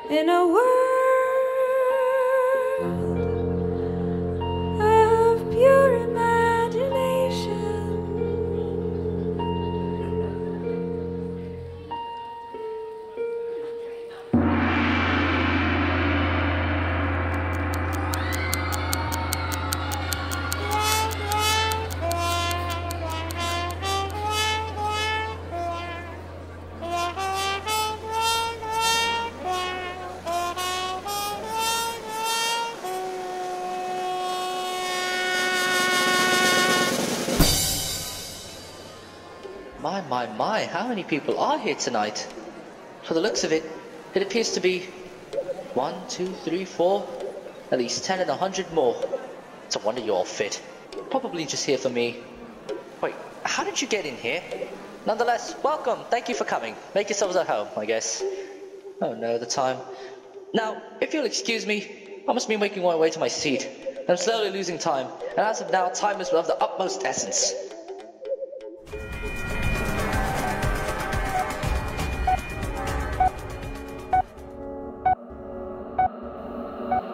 in a world of pure imagination. My, how many people are here tonight? For the looks of it, it appears to be 1, 2, 3, 4, at least 10 and 100 more. It's a wonder you're all fit. Probably just here for me. Wait, how did you get in here? Nonetheless, welcome, thank you for coming. Make yourselves at home, I guess. Oh no, the time. Now, if you'll excuse me, I must be making my way to my seat. I'm slowly losing time, and as of now, time is of the utmost essence.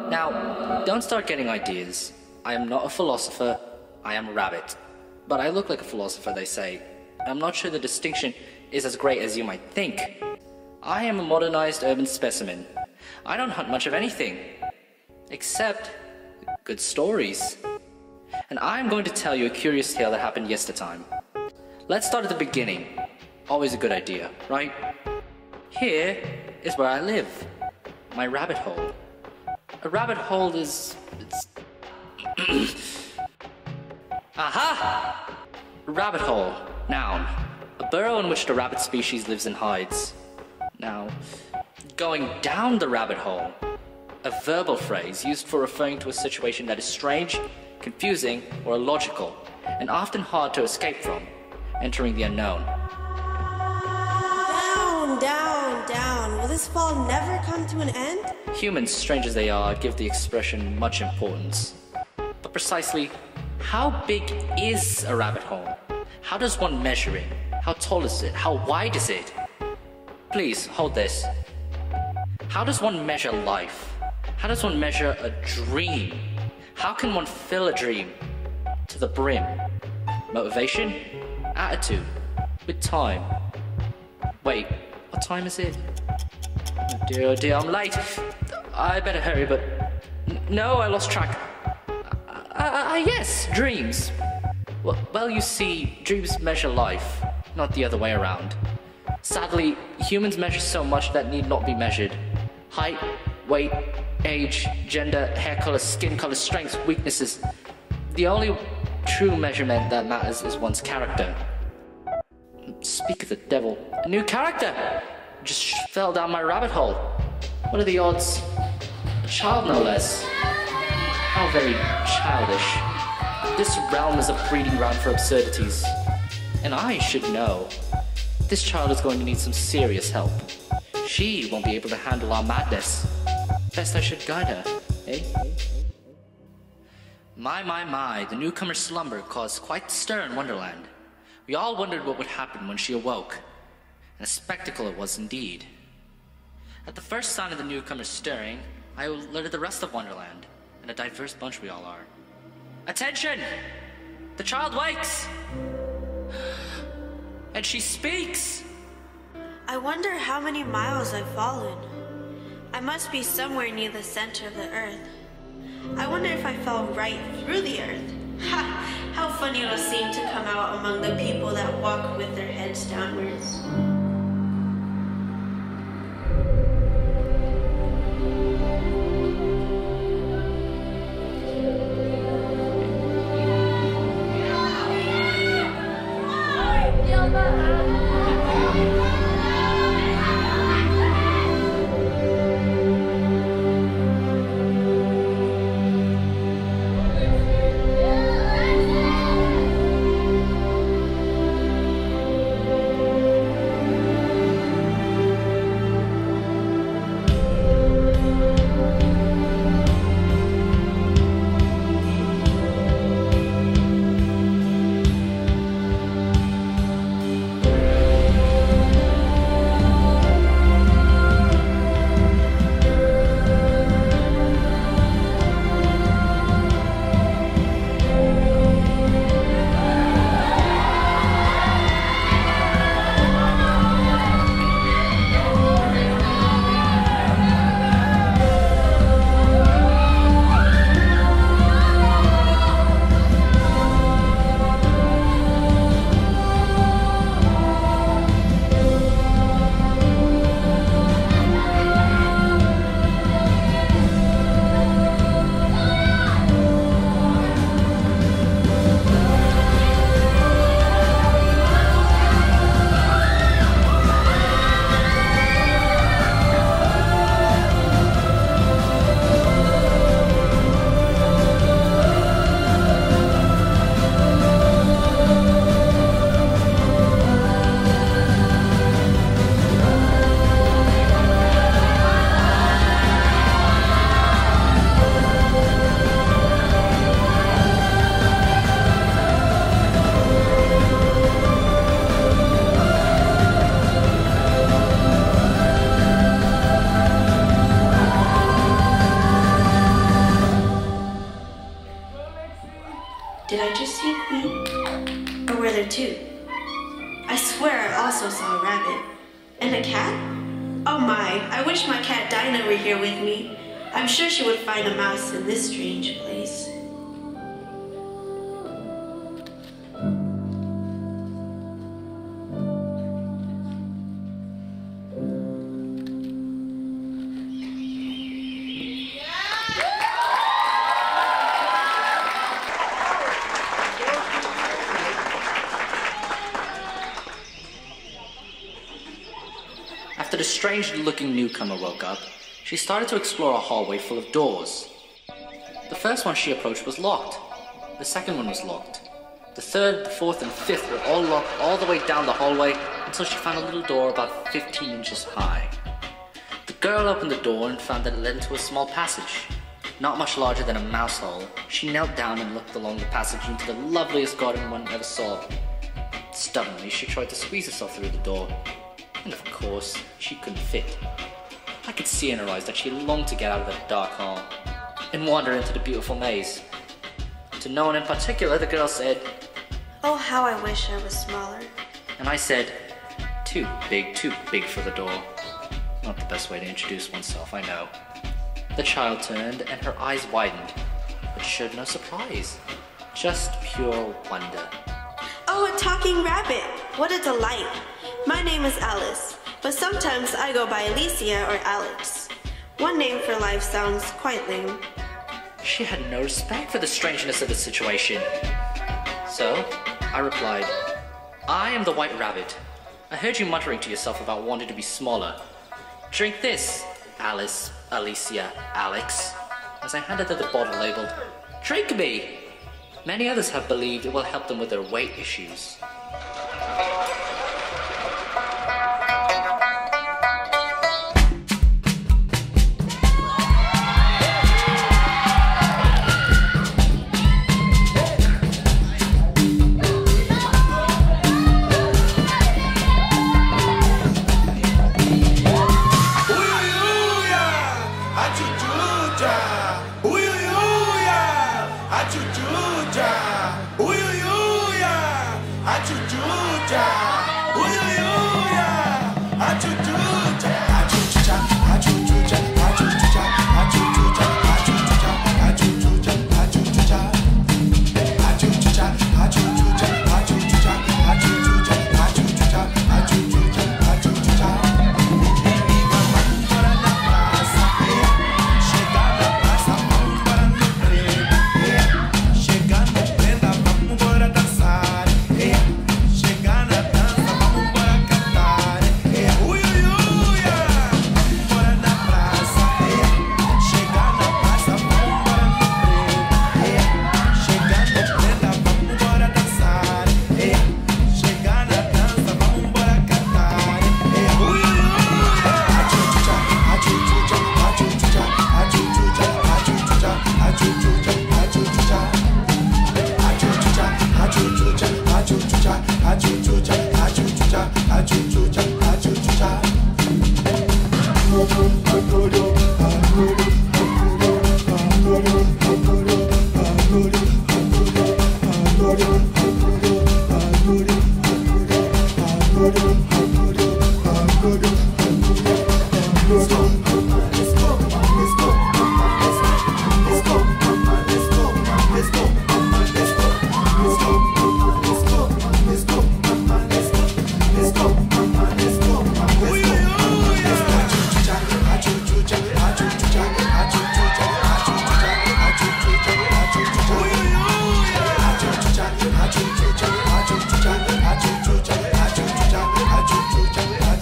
Now, don't start getting ideas. I am not a philosopher, I am a rabbit. But I look like a philosopher, they say. I'm not sure the distinction is as great as you might think. I am a modernized urban specimen. I don't hunt much of anything, except good stories. And I'm going to tell you a curious tale that happened yestertime. Let's start at the beginning. Always a good idea, right? Here is where I live. My rabbit hole. A rabbit hole is... Aha! Rabbit hole. Noun. A burrow in which the rabbit species lives and hides. Now, going down the rabbit hole. A verbal phrase used for referring to a situation that is strange, confusing, or illogical, and often hard to escape from. Entering the unknown. Down, down, down. Will this fall never come to an end? Humans, strange as they are, give the expression much importance. But precisely, how big is a rabbit hole? How does one measure it? How tall is it? How wide is it? Please, hold this. How does one measure life? How does one measure a dream? How can one fill a dream to the brim? Motivation? Attitude? With time? Wait, what time is it? Oh dear, I'm late. I better hurry, but... No, I lost track. Yes, dreams. Well, you see, dreams measure life, not the other way around. Sadly, humans measure so much that need not be measured. Height, weight, age, gender, hair color, skin color, strengths, weaknesses. The only true measurement that matters is one's character. Speak of the devil, a new character just fell down my rabbit hole. What are the odds? A child, no less. How very childish. This realm is a breeding ground for absurdities. And I should know. This child is going to need some serious help. She won't be able to handle our madness. Best I should guide her, eh? My, the newcomer's slumber caused quite the stir in Wonderland. We all wondered what would happen when she awoke. And a spectacle it was indeed. At the first sign of the newcomer stirring, I alerted the rest of Wonderland, and a diverse bunch we all are. Attention! The child wakes! And she speaks! I wonder how many miles I've fallen. I must be somewhere near the center of the earth. I wonder if I fell right through the earth. Ha! How funny it'll seem to come out among the people that walk with their heads downwards. And a cat? Oh my, I wish my cat Dinah were here with me. I'm sure she would find a mouse in this strange place. After the strange-looking newcomer woke up, she started to explore a hallway full of doors. The first one she approached was locked. The second one was locked. The third, the fourth, and fifth were all locked all the way down the hallway until she found a little door about 15 inches high. The girl opened the door and found that it led into a small passage. Not much larger than a mouse hole, she knelt down and looked along the passage into the loveliest garden one ever saw. Stubbornly, she tried to squeeze herself through the door. And of course, she couldn't fit. I could see in her eyes that she longed to get out of that dark hall and wander into the beautiful maze. To no one in particular, the girl said, "Oh, how I wish I was smaller." and I said, too big for the door. Not the best way to introduce oneself, I know. The child turned and her eyes widened, but showed no surprise, just pure wonder. Oh, a talking rabbit! What a delight! My name is Alice, but sometimes I go by Alicia or Alex. One name for life sounds quite lame. She had no respect for the strangeness of the situation. So, I replied, "I am the White Rabbit. I heard you muttering to yourself about wanting to be smaller. Drink this, Alice, Alicia, Alex," as I handed her the bottle labeled, "Drink me." Many others have believed it will help them with their weight issues.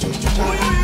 Chucha,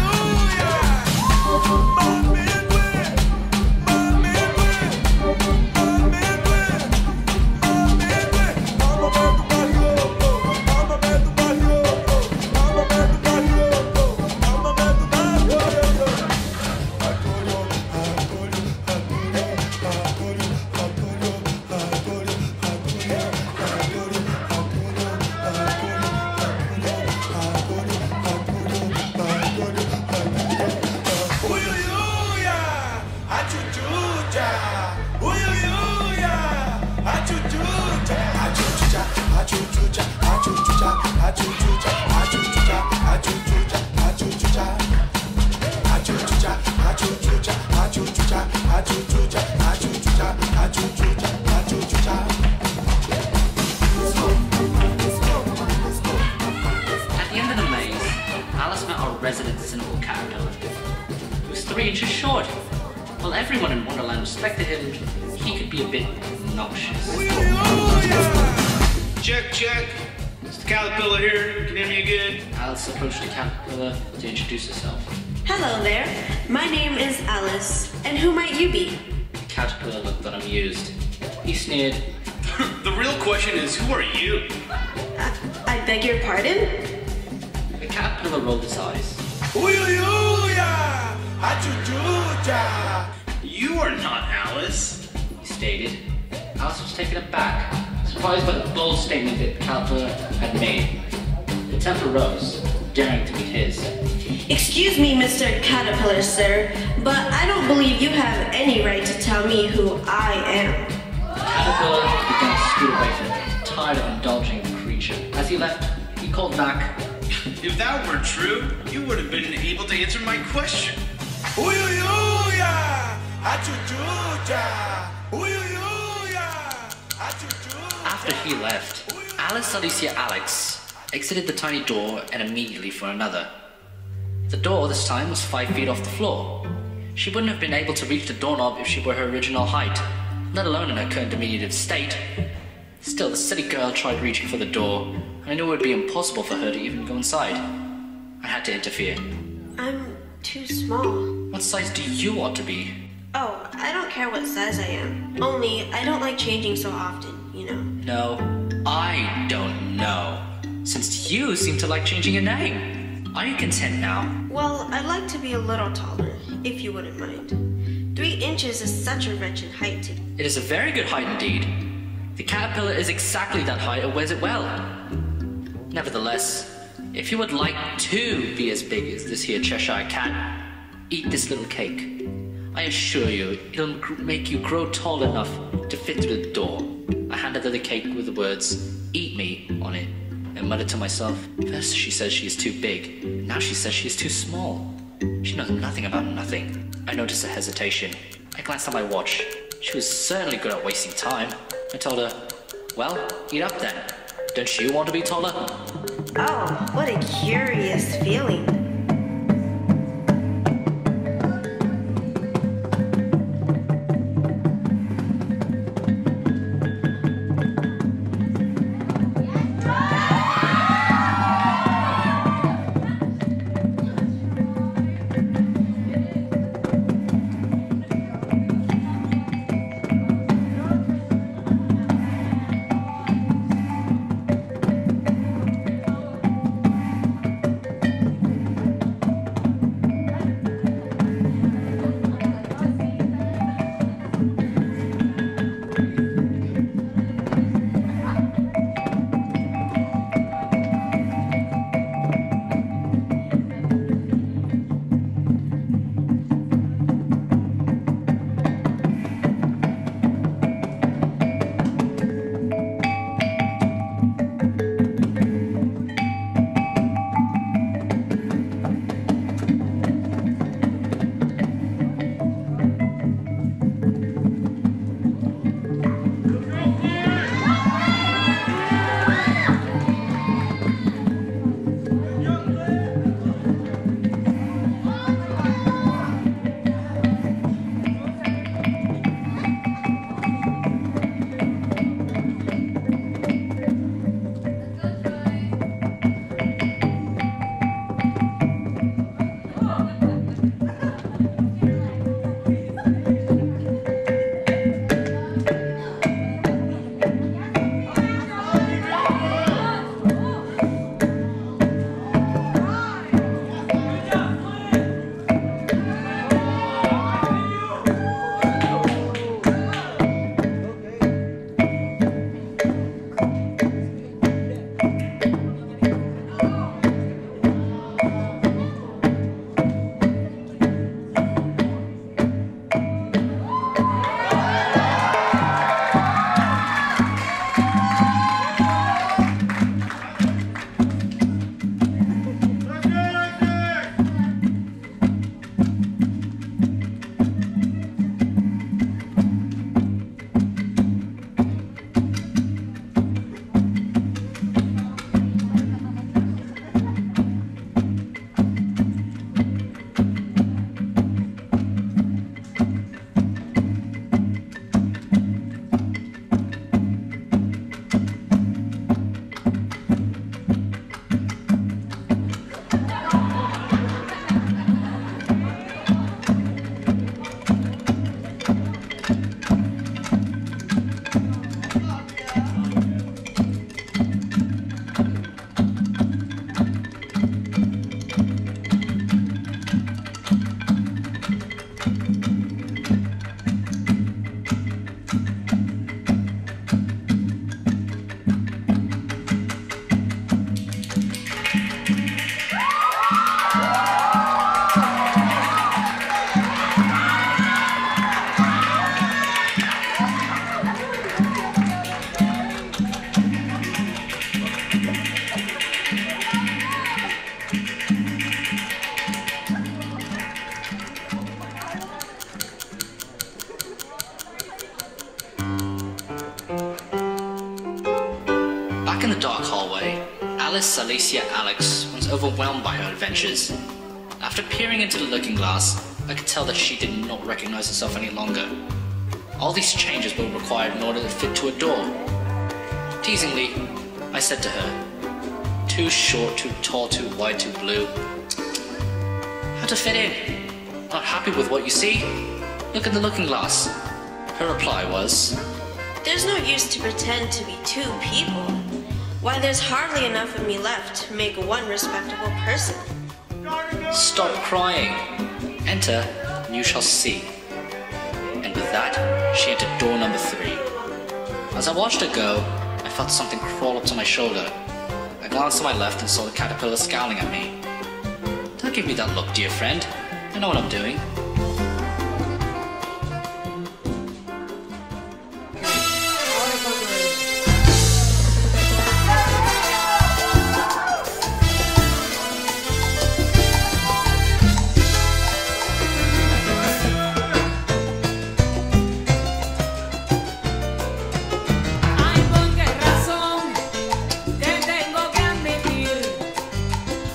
Alice met our resident cynical caterpillar. He was 3 inches short. While everyone in Wonderland respected him, he could be a bit obnoxious. Check, check. It's the caterpillar here. Can you hear me again? Alice approached the caterpillar to introduce herself. Hello there. My name is Alice. And who might you be? The caterpillar looked unamused. He sneered. The real question is, who are you? I beg your pardon? The caterpillar rolled his eyes. You are not Alice. He stated. Alice was taken aback, surprised by the bold statement that the caterpillar had made. The temper rose, daring to meet his. Excuse me, Mr. Caterpillar, sir, but I don't believe you have any right to tell me who I am. The caterpillar began to scoot away from him, tired of indulging the creature. As he left, he called back. If that were true, you would have been able to answer my question. After he left, Alice Alicia Alex exited the tiny door and immediately for another. The door this time was 5 feet off the floor. She wouldn't have been able to reach the doorknob if she were her original height, let alone in her current diminutive state. Still, the silly girl tried reaching for the door, and I knew it would be impossible for her to even go inside. I had to interfere. I'm too small. What size do you want to be? Oh, I don't care what size I am. Only, I don't like changing so often, you know. No, I don't know. Since you seem to like changing your name. Are you content now? Well, I'd like to be a little taller, if you wouldn't mind. 3 inches is such a wretched height to... It is a very good height indeed. The caterpillar is exactly that height and wears it well. Nevertheless, if you would like to be as big as this here Cheshire cat, eat this little cake. I assure you, it'll make you grow tall enough to fit through the door. I handed her the cake with the words, "Eat me," on it, and muttered to myself, first she says she is too big, and now she says she is too small. She knows nothing about nothing. I noticed a hesitation. I glanced at my watch. She was certainly good at wasting time. I told her, well, eat up then. Don't you want to be taller? Oh, what a curious feeling. Alice Alicia Alex was overwhelmed by her adventures. After peering into the looking glass, I could tell that she did not recognize herself any longer. All these changes were required in order to fit to a door. Teasingly, I said to her, "Too short, too tall, too wide, too blue. How to fit in? Not happy with what you see? Look in the looking glass." Her reply was, There's no use to pretend to be two people. Why, there's hardly enough of me left to make one respectable person. "Stop crying. Enter, and you shall see." And with that, she entered door number 3. As I watched her go, I felt something crawl up to my shoulder. I glanced to my left and saw the caterpillar scowling at me. "Don't give me that look, dear friend. I know what I'm doing."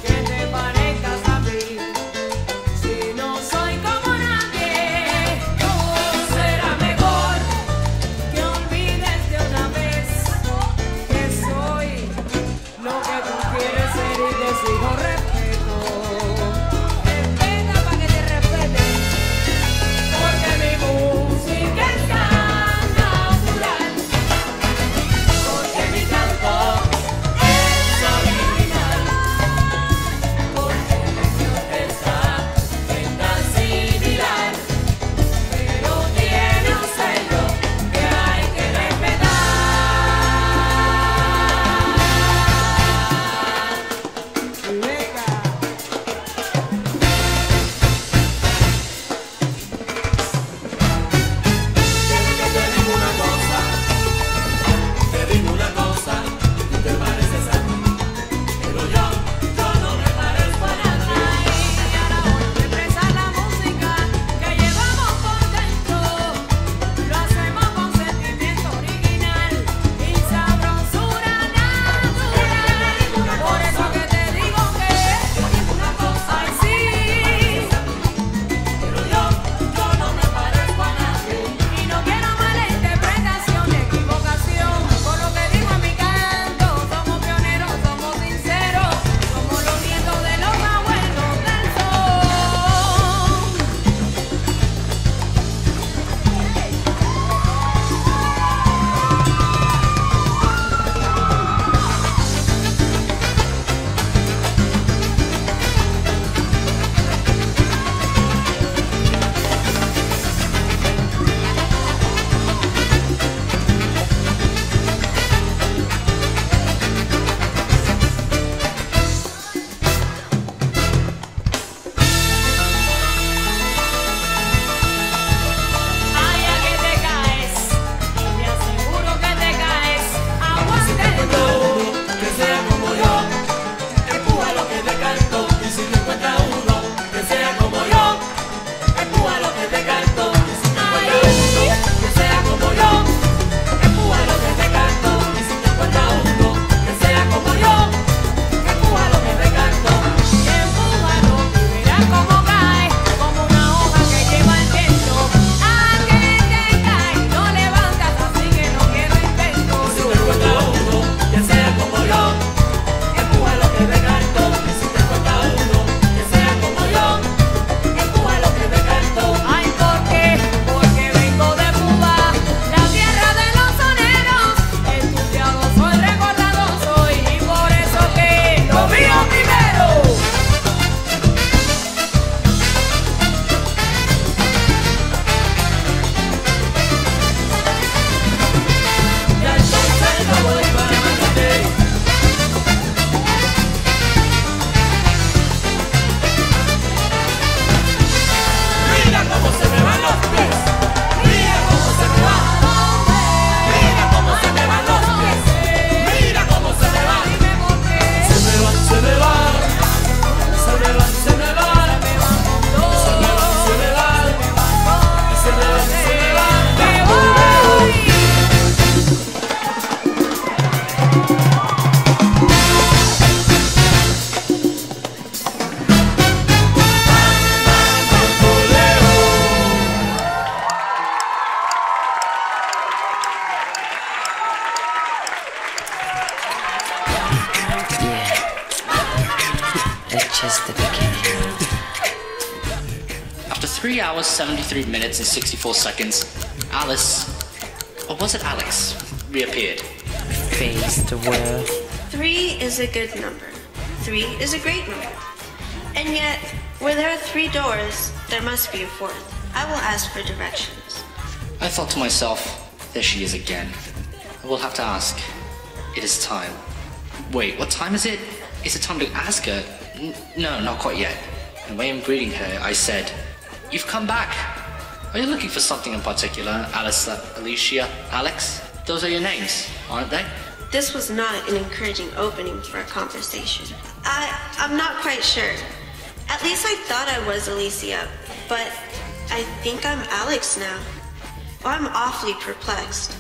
Que te parezcas a mí, si no soy como 3 hours, 73 minutes, and 64 seconds, Alice, or was it Alex, reappeared. Face the world. 3 is a good number. 3 is a great number. And yet, where there are 3 doors, there must be a 4th. I will ask for directions. I thought to myself, there she is again. I will have to ask. It is time. Wait, what time is it? Is it time to ask her? No, not quite yet. And when I'm greeting her, I said, "You've come back. Are you looking for something in particular, Alice, Alicia, Alex? Those are your names, aren't they?" This was not an encouraging opening for a conversation. I'm not quite sure. At least I thought I was Alicia, but I think I'm Alex now. Oh, I'm awfully perplexed.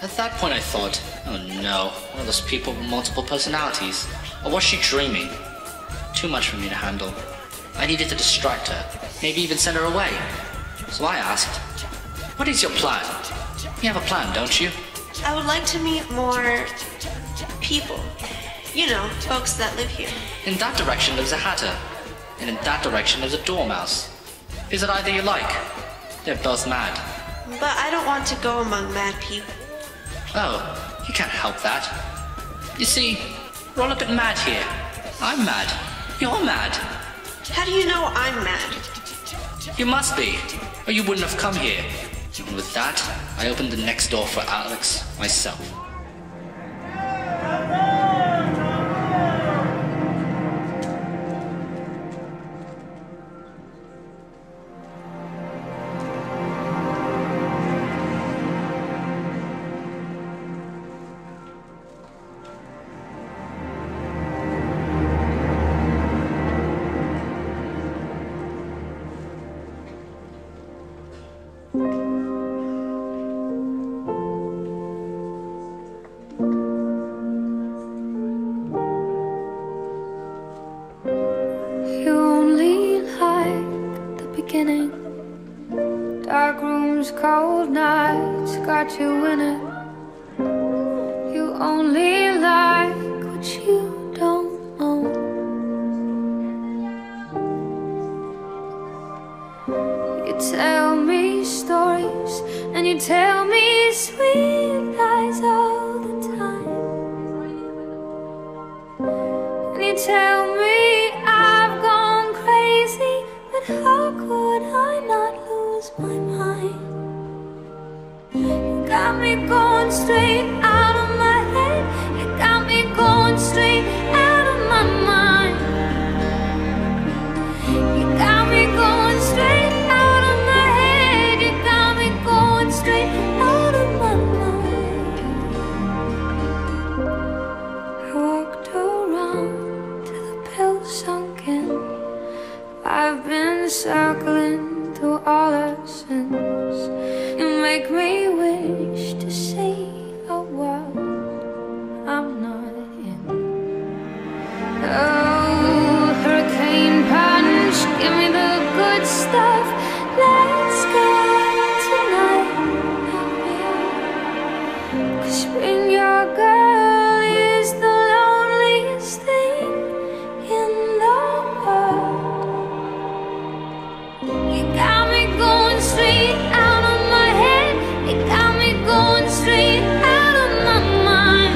At that point I thought, oh no, one of those people with multiple personalities. Or was she dreaming? Too much for me to handle. I needed to distract her, maybe even send her away. So I asked, "What is your plan? You have a plan, don't you?" I would like to meet more people. You know, folks that live here. In that direction there's a hatter, and in that direction there's a dormouse. Is it either you like? They're both mad. But I don't want to go among mad people. Oh, you can't help that. You see, we're all a bit mad here. I'm mad. You're mad. How do you know I'm mad? You must be, or you wouldn't have come here. And with that, I opened the next door for Alex myself. Dark rooms, cold nights, got you in it. You only like what you don't own. You tell me stories and you tell me sweet lies all the time. And you tell me I've gone crazy, but how could I not lose my mind? You got me going straight out of my head. You got me going straight out of my mind. You got me going straight out of my head. You got me going straight out of my mind. I walked around till the pills sunk in. I've been circling through all our sins. You make me wish to see a world I'm not in. Oh, hurricane punch, give me the good stuff. Let's go tonight. 'Cause being your girl is the loneliest thing in the world. You got me going straight out of my head. You got me going straight out of my mind.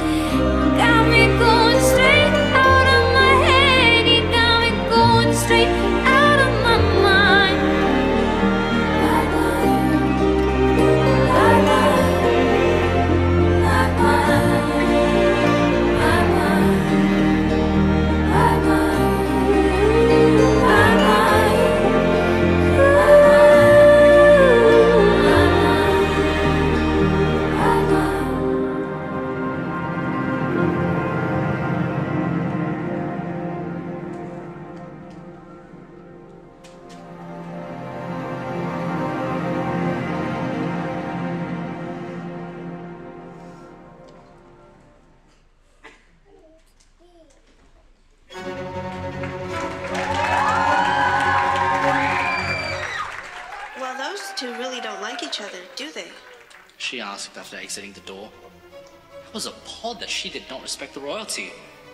You got me going straight out of my head. You got me going straight out of my mind. My mind, my mind, my mind, my mind, my mind, my mind. Well, those two really don't like each other, do they? She asked after exiting the door. I was appalled that she did not respect the royalty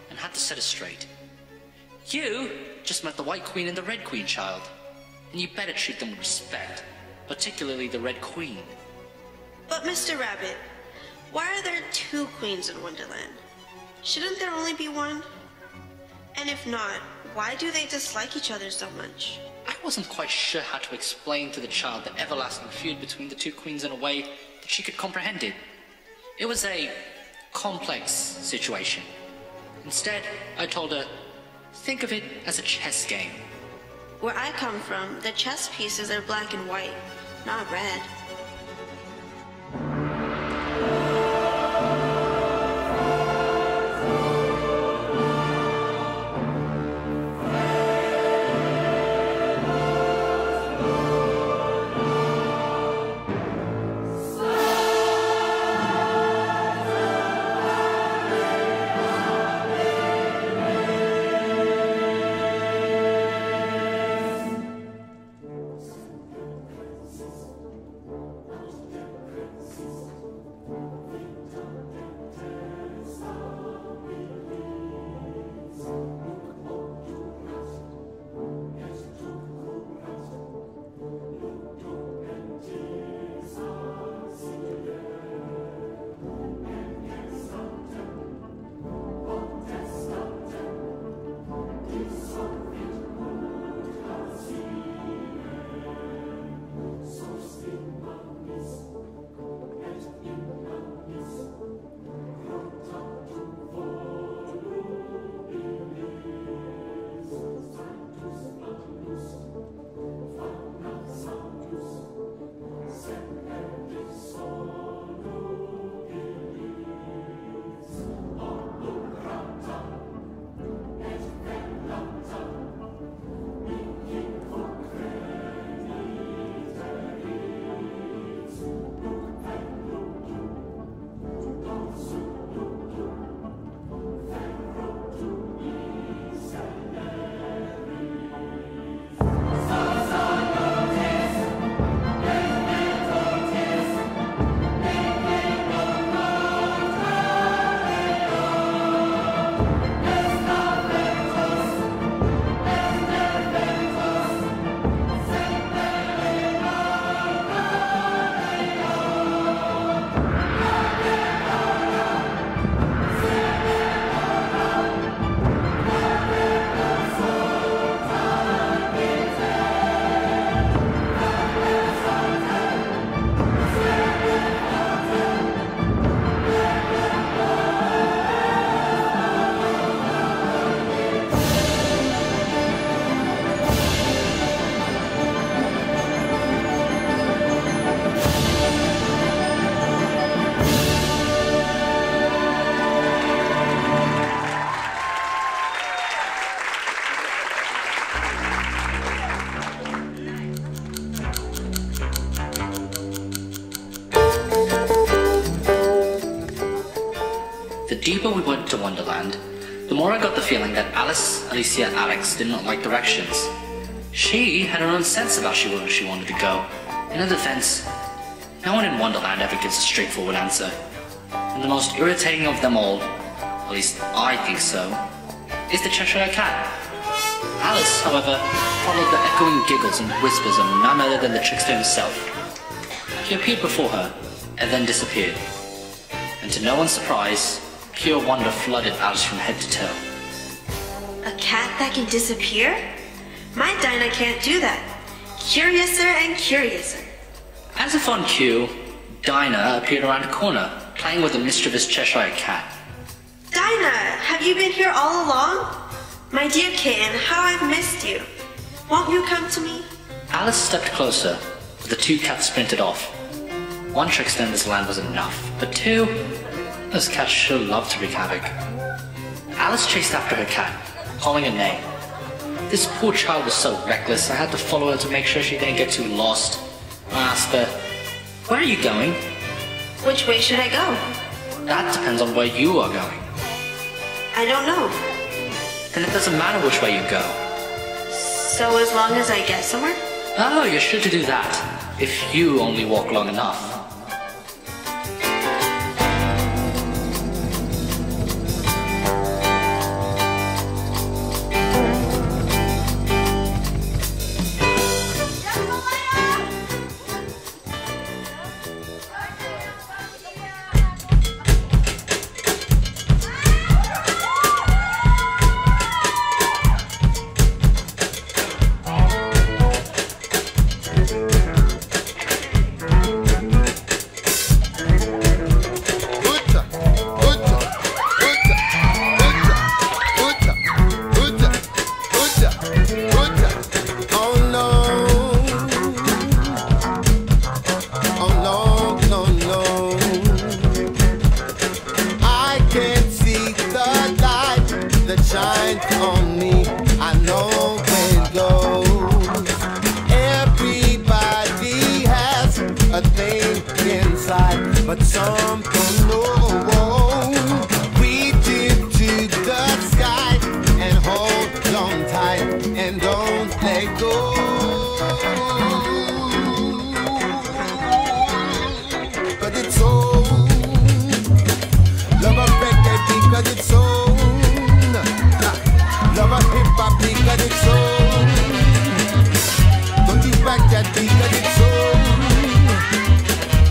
and had to set it straight. You just met the White Queen and the Red Queen, child. And you better treat them with respect, particularly the Red Queen. But Mr. Rabbit, why are there 2 queens in Wonderland? Shouldn't there only be one? And if not, why do they dislike each other so much? I wasn't quite sure how to explain to the child the everlasting feud between the 2 queens in a way that she could comprehend it. It was a complex situation. Instead, I told her, think of it as a chess game. Where I come from, the chess pieces are black and white, not red. The deeper we went to Wonderland, the more I got the feeling that Alice, Alicia, Alex did not like directions. She had her own sense about where she wanted to go. In her defense, no one in Wonderland ever gives a straightforward answer. And the most irritating of them all, at least I think so, is the Cheshire Cat. Alice, however, followed the echoing giggles and whispers of none other than the trickster himself. He appeared before her, and then disappeared. And to no one's surprise, pure wonder flooded Alice from head to toe. A cat that can disappear? My Dinah can't do that. Curiouser and curiouser. As if on cue, Dinah appeared around a corner, playing with a mischievous Cheshire Cat. Dinah, have you been here all along? My dear kitten, how I've missed you. Won't you come to me? Alice stepped closer, but the 2 cats sprinted off. 1 trickster in this land was enough, but 2, those cats sure love to wreak havoc. Alice chased after her cat, calling her name. This poor child was so reckless, I had to follow her to make sure she didn't get too lost. I asked her, "Where are you going?" Which way should I go? That depends on where you are going. I don't know. Then it doesn't matter which way you go. So as long as I get somewhere? Oh, you're sure to do that, if you only walk long enough. but some don't know. Reach into the sky and hold on tight and don't let go. Cause it's so love a reggae because it's so love a hip hop because it's so. Don't you back that because it's so.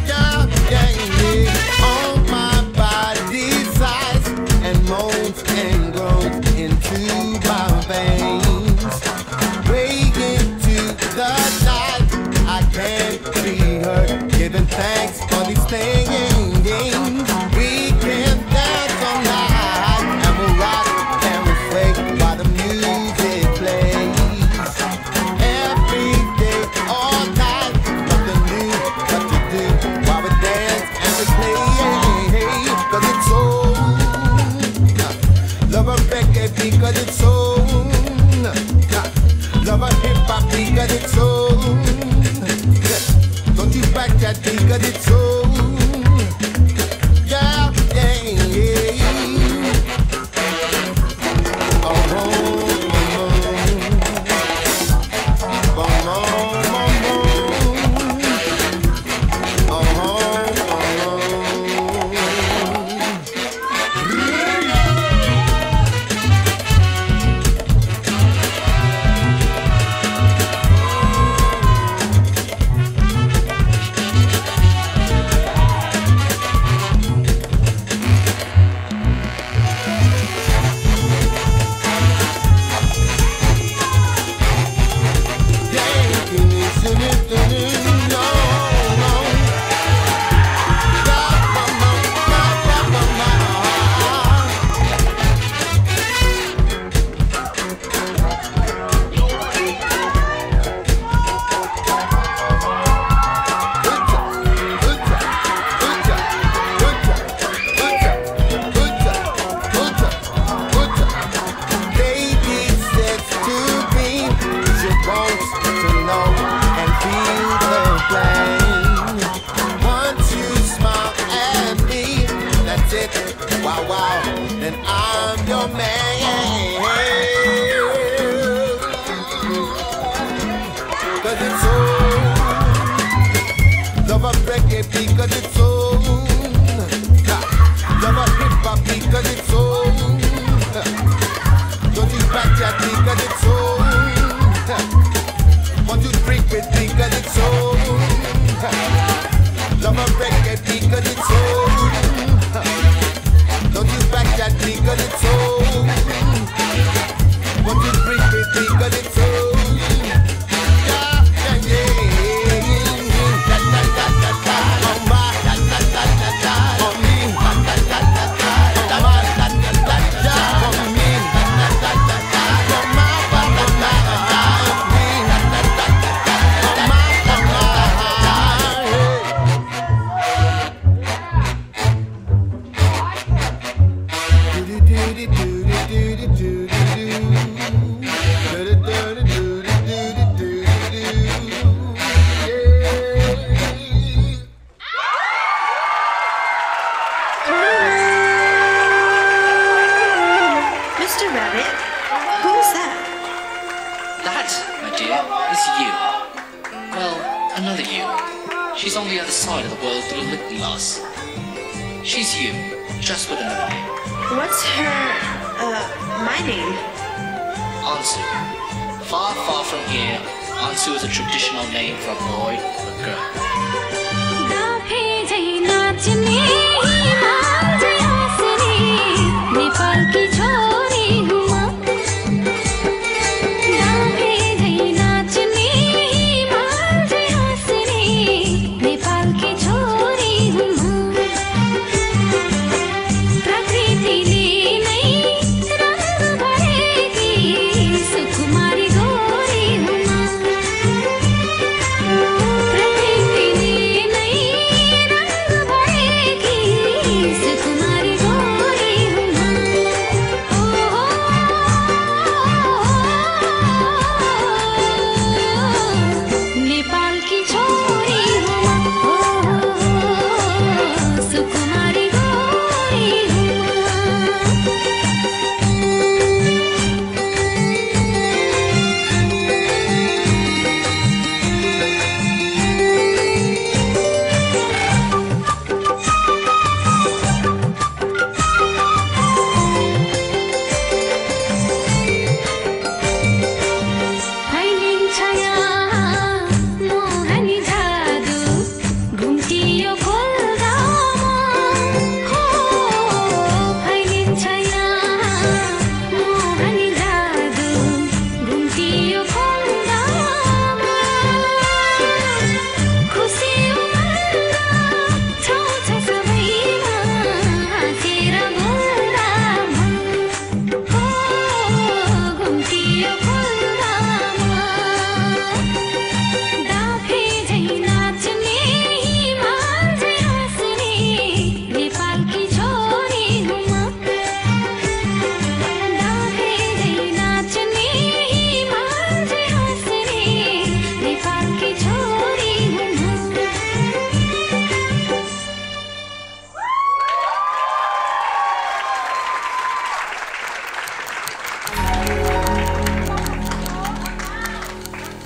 Yeah, yeah, yeah. All my body sighs and moans and groans into my veins. Way into the night, I can't be hurt. Giving thanks for these things. We can dance all night and we'll rock and we'll sway while the music plays. Every day, all night, nothing new but to do while we dance and we play. Cause it's so love a reggae because it's so love a hip hop because it's so. Don't you back that because it's so. Yeah, yeah, yeah. Because it's so love a hip hop because it's so. Don't you back that because it's so. Want you drink with because it's so. Love a reggae because it's so. Don't you back that because it's so. Want you drink with because it's so. She's on the other side of the world through looking glass. She's you, just with another name. What's my name? Ansu. Far, far from here, Ansu is a traditional name for a boy or a girl. Prakriti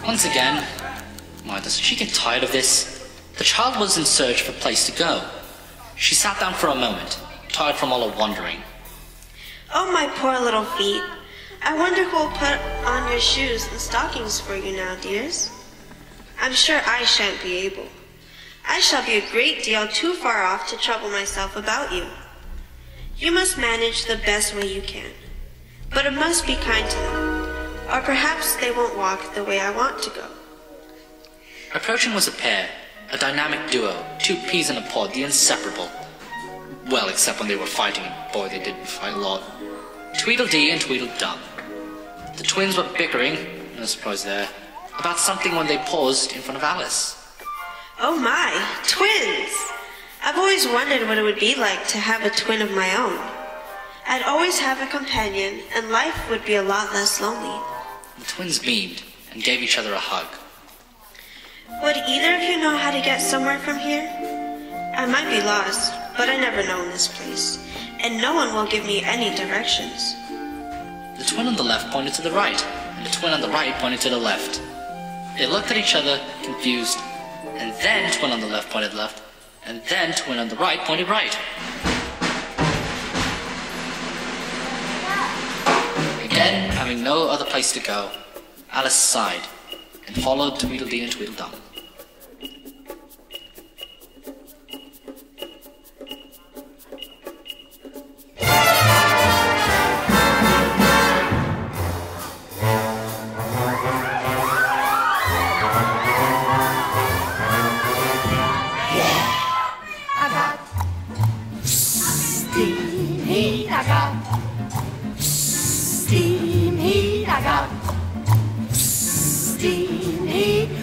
Once again, why doesn't she get tired of this? The child was in search of a place to go. She sat down for a moment, tired from all her wandering. Oh, my poor little feet. I wonder who will put on your shoes and stockings for you now, dears. I'm sure I shan't be able. I shall be a great deal too far off to trouble myself about you. You must manage the best way you can, but it must be kind to them, or perhaps they won't walk the way I want to go. Approaching was a pair, a dynamic duo, two peas in a pod, the inseparable. Well, except when they were fighting, boy, they did fight a lot. Tweedledee and Tweedledum. The twins were bickering, no surprise there, about something when they paused in front of Alice. Oh my, twins! I've always wondered what it would be like to have a twin of my own. I'd always have a companion, and life would be a lot less lonely. The twins beamed and gave each other a hug. Would either of you know how to get somewhere from here? I might be lost, but I never know in this place, and no one will give me any directions. The twin on the left pointed to the right, and the twin on the right pointed to the left. They looked at each other, confused, and then twin on the left pointed left, and then twin on the right pointed right. Again, having no other place to go, Alice sighed, and followed Tweedledee and Tweedledum.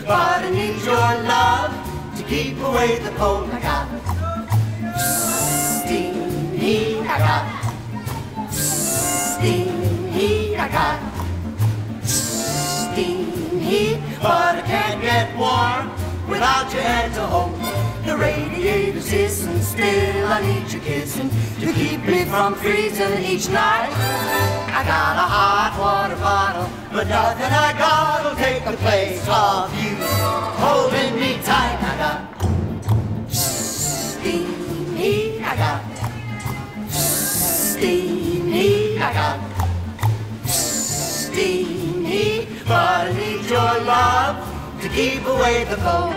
But I need your love to keep away the cold. I got steam heat. I got steam heat. I got steam heat. But I can't get warm without your hand to hold. The radiator's hissing, still I need your kissing to keep me from freezing each night. I got a hot water bottle, but nothing I got'll take the place of you holding me tight. I got steam heat. I got steam heat. I got steam heat. But I need your love to keep away the cold.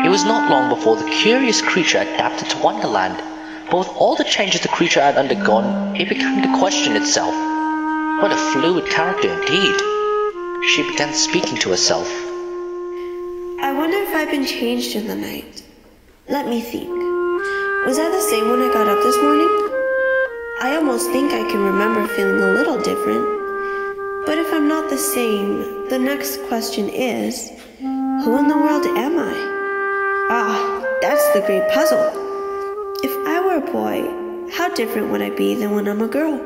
It was not long before the curious creature adapted to Wonderland, but with all the changes the creature had undergone, it began to question itself. What a fluid character indeed. She began speaking to herself. I wonder if I've been changed in the night. Let me think. Was I the same when I got up this morning? I almost think I can remember feeling a little different. But if I'm not the same, the next question is, who in the world am I? Ah, that's the great puzzle. If I were a boy, how different would I be than when I'm a girl?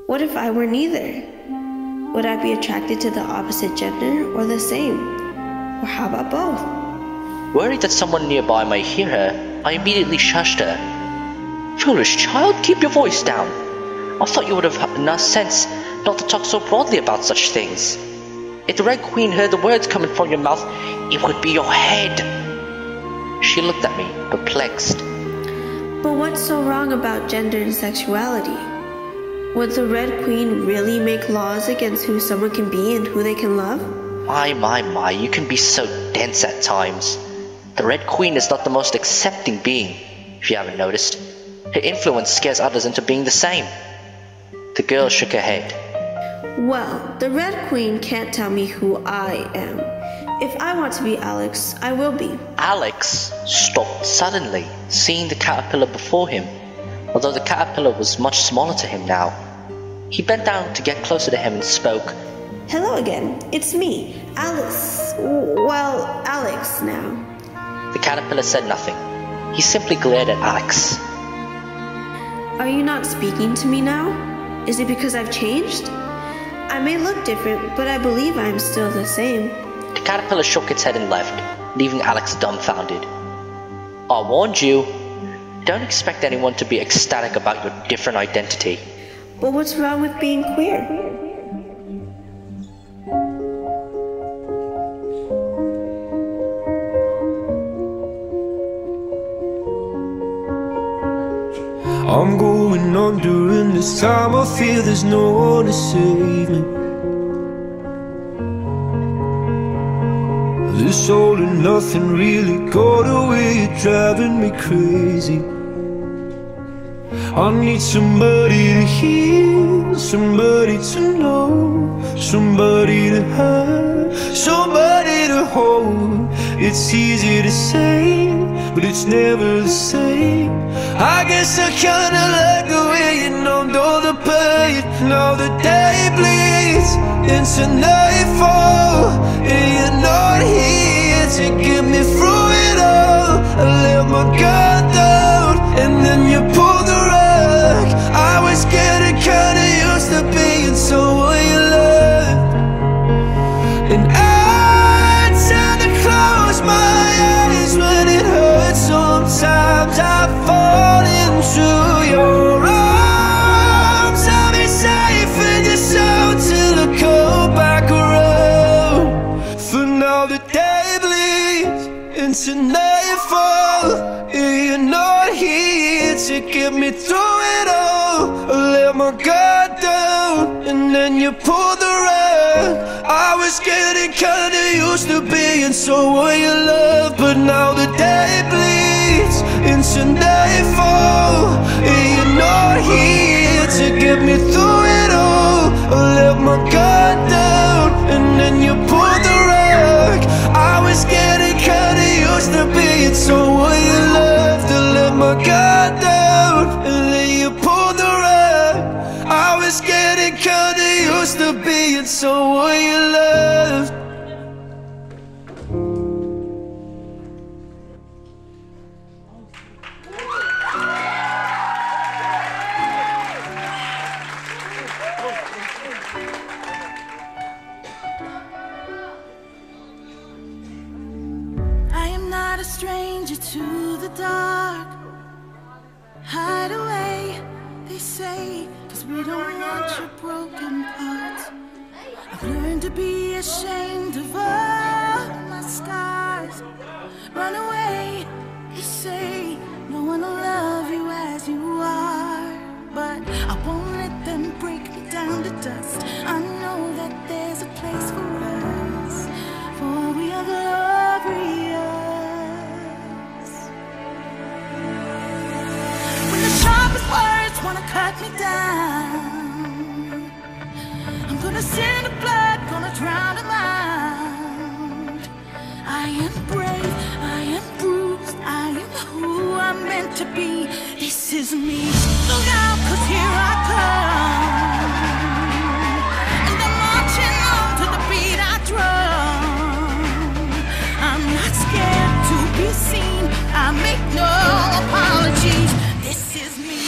What if I were neither? Would I be attracted to the opposite gender or the same? Or how about both? Worried that someone nearby might hear her, I immediately shushed her. Foolish child, keep your voice down. I thought you would have enough sense not to talk so broadly about such things. If the Red Queen heard the words coming from your mouth, it would be your head. She looked at me, perplexed. But what's so wrong about gender and sexuality? Would the Red Queen really make laws against who someone can be and who they can love? My, you can be so dense at times. The Red Queen is not the most accepting being. if you haven't noticed. Her influence scares others into being the same. The girl shook her head. Well, the Red Queen can't tell me who I am. If I want to be Alex, I will be. Alex stopped suddenly, seeing the caterpillar before him, although the caterpillar was much smaller to him now. He bent down to get closer to him and spoke. Hello again, it's me, Alice. Well, Alex now. The caterpillar said nothing. He simply glared at Alex. Are you not speaking to me now? Is it because I've changed? I may look different, but I believe I am still the same. The caterpillar shook its head and left, leaving Alex dumbfounded. I warned you. Don't expect anyone to be ecstatic about your different identity. But what's wrong with being queer? I'm going under, and this time I feel there's no one to save me. This all and nothing really got away, you're driving me crazy. I need somebody to hear, somebody to know, somebody to have, somebody to hold. It's easy to say, but it's never the same. I guess I kinda like the way you numbed all the pain. Now the day bleeds into nightfall, and you're not here to get me through it all. I let my guard down, and then you pulled the rug. I was getting kinda used to being someone you loved, and I tend to close my eyes when it hurts. Sometimes I fall into your arms. I'll be safe in your soul till I come back around. For now the day bleeds into nightfall, and you're not here to get me through it all. I let my guard down, and then you pulled the rug. I was getting kinda used to being someone you love, but now the day bleeds into nightfall, and you're not here to get me through it all. I let my guard down, and then you pulled the rug. I was getting kinda used to being someone you loved. I let my guard down, and then you pulled the rug. I was getting kinda used to being someone you loved. I am not a stranger to the dark. Hide away, they say, 'cause we don't want your broken parts. I've learned to be ashamed of all my scars. Run away, they say, no one will love you as you are. But I won't let them break me down to dust. I know that there's a place for us, for we are glorious. When the sharpest words wanna cut me down, I'm gonna send the blood, gonna drown them out. I am brave, I am bruised, I am who I'm meant to be. This is me. Look out, 'cause here I come, and I'm marching on to the beat I drum. I'm not scared to be seen, I make no apologies. This is me.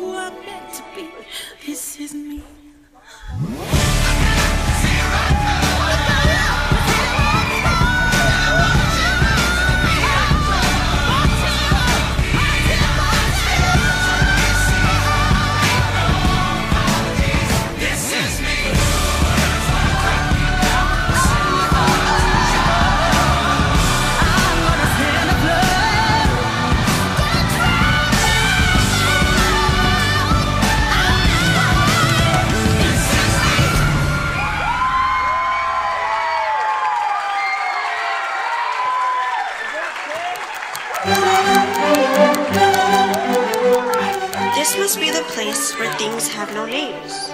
who I'm meant to be. This is me. This must be the place where things have no names.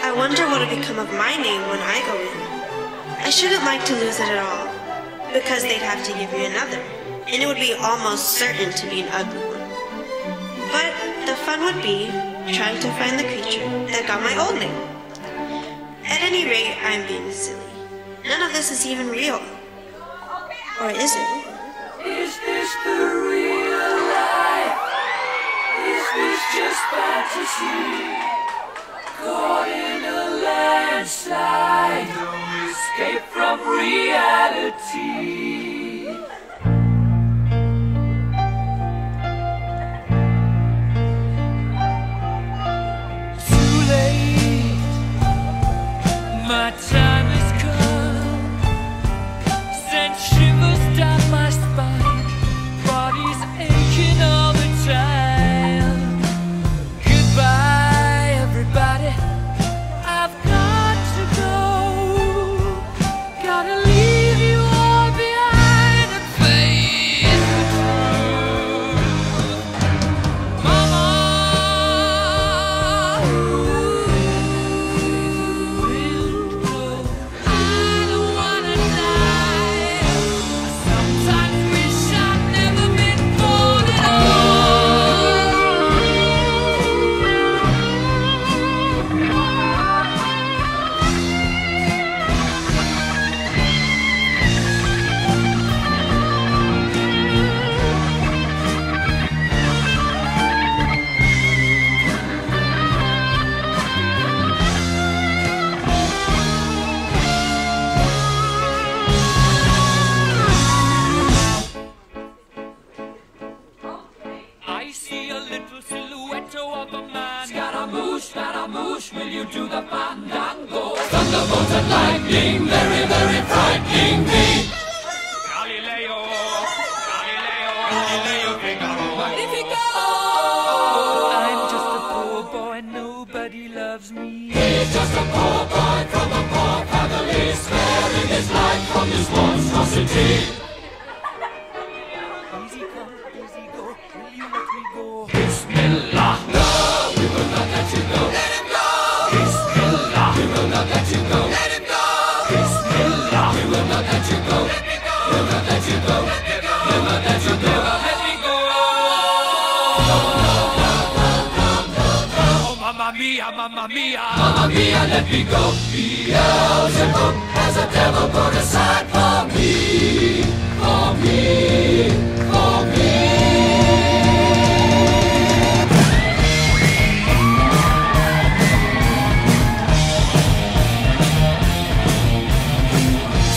I wonder what will become of my name when I go in. I shouldn't like to lose it at all, because they'd have to give me another, and it would be almost certain to be an ugly one. But the fun would be trying to find the creature that got my old name. At any rate, I'm being silly. None of this is even real. Or is it? Is this the real life? Is this just fantasy? Caught in a landslide, no escape from reality. Too late, my time has come. Sent shivers down my spine, body's aching all the time. Goodbye, everybody, I've got to go. Gotta leave you all behind and face the truth. Mama, I don't wanna die. Sometimes wish I'd never been born at all. I see a little silhouette of a man. Scaramouche, will you do the fandango? Thunderbolt and lightning, very, very frightening me. Galileo, Figaro. Magnifico! I'm just a poor boy, nobody loves me. He's just a poor boy from a poor family, sparing his life from this monstrosity. Easy come, easy go, will you let me go? Bismillah, no, we will not let you go. Let him go! Bismillah, we will not let you go. Let him go! Bismillah, we will not let you go. Let me go! We'll not let you go. Let me go! We'll not let you go. Let me go! Oh, mamma mia, let me go. Beelzebub has a devil put aside for me, for me, for me.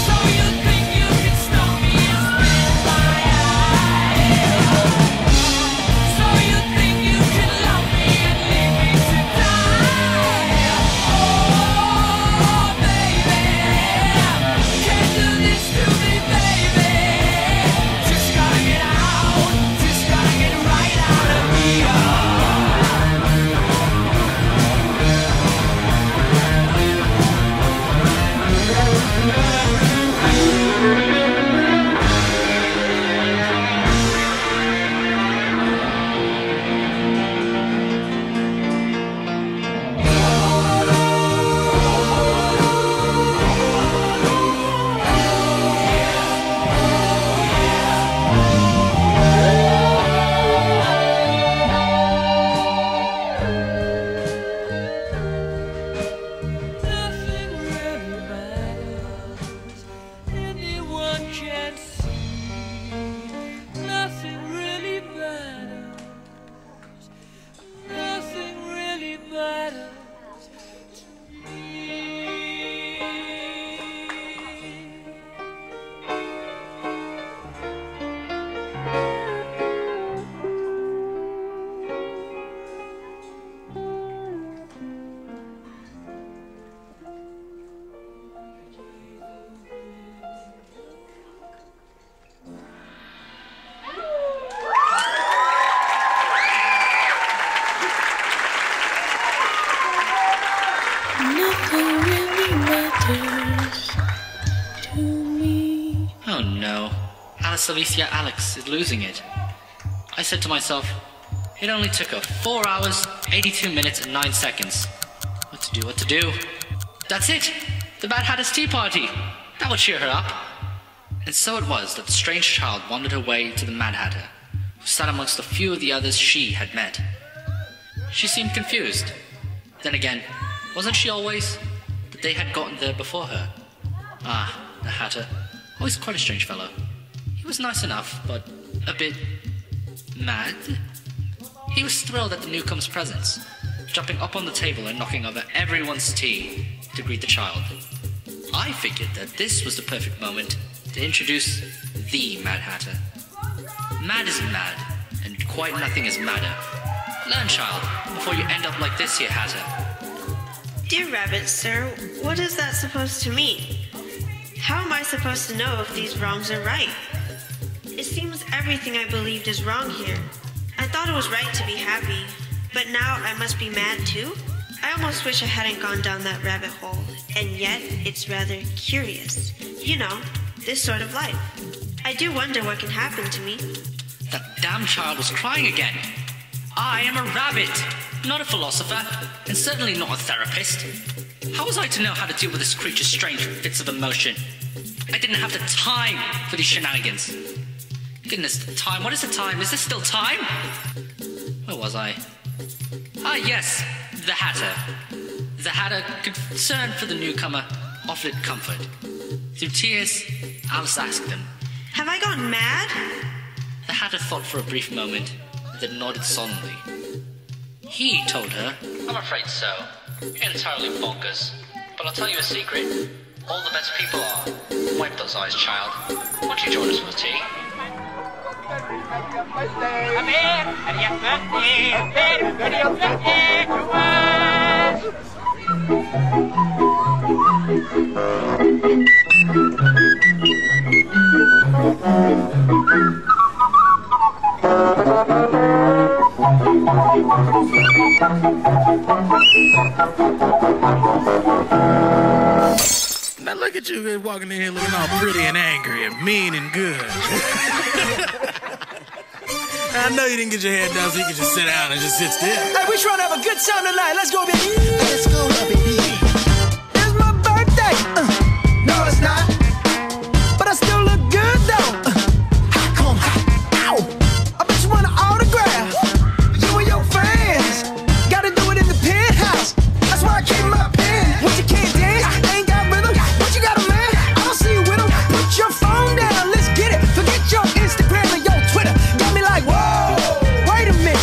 So you think you can stop me and spit my eye? So you think you can love me and leave me to die? Oh, baby, can't do this to me, baby. Just gotta get out, just gotta get really matters to me. Oh no. Alice Alicia Alex is losing it. I said to myself, it only took her 4 hours, 82 minutes and 9 seconds. What to do? That's it! The Mad Hatter's tea party! That would cheer her up. And so it was that the strange child wandered her way to the Mad Hatter, who sat amongst a few of the others she had met. She seemed confused. Then again, wasn't she always? That they had gotten there before her. Ah, the Hatter. Always quite a strange fellow. He was nice enough, but a bit mad. He was thrilled at the newcomer's presence, jumping up on the table and knocking over everyone's tea to greet the child. I figured that this was the perfect moment to introduce the Mad Hatter. Mad is mad, and quite nothing is madder. Learn, child, before you end up like this here, Hatter. Dear Rabbit, sir, what is that supposed to mean? How am I supposed to know if these wrongs are right? It seems everything I believed is wrong here. I thought it was right to be happy, but now I must be mad too? I almost wish I hadn't gone down that rabbit hole, and yet it's rather curious. You know, this sort of life. I do wonder what can happen to me. That damn child was crying again. I am a rabbit, not a philosopher, and certainly not a therapist. How was I to know how to deal with this creature's strange fits of emotion? I didn't have the time for these shenanigans. Goodness, the time. What is the time? Is this still time? Where was I? Ah, yes, the Hatter. The Hatter, concerned for the newcomer, offered comfort. Through tears, Alice asked him, Have I gone mad? The Hatter thought for a brief moment, then nodded solemnly. He told her, I'm afraid so. You're entirely bonkers. But I'll tell you a secret. All the best people are. Wipe those eyes, child. Why don't you join us for tea? Come here, and your birthday, very good your birthday to us. Now look at you walking in here looking all pretty and angry and mean and good. I know you didn't get your hair done so you can just sit down and just sit still. Hey, we trying to have a good time tonight. Let's go, baby. Let's go, baby. It's my birthday. No, it's not. But I still look good, though. How come? Ow. I bet you want an autograph. You and your friends. Gotta do it in the penthouse. That's why I keep my pen. What you can't dance, ain't got rhythm. What you got a man? I don't see you with him. Put your phone down. Let's get it. Forget your Instagram or your Twitter. Got me like, whoa. Wait a minute.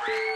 Bye.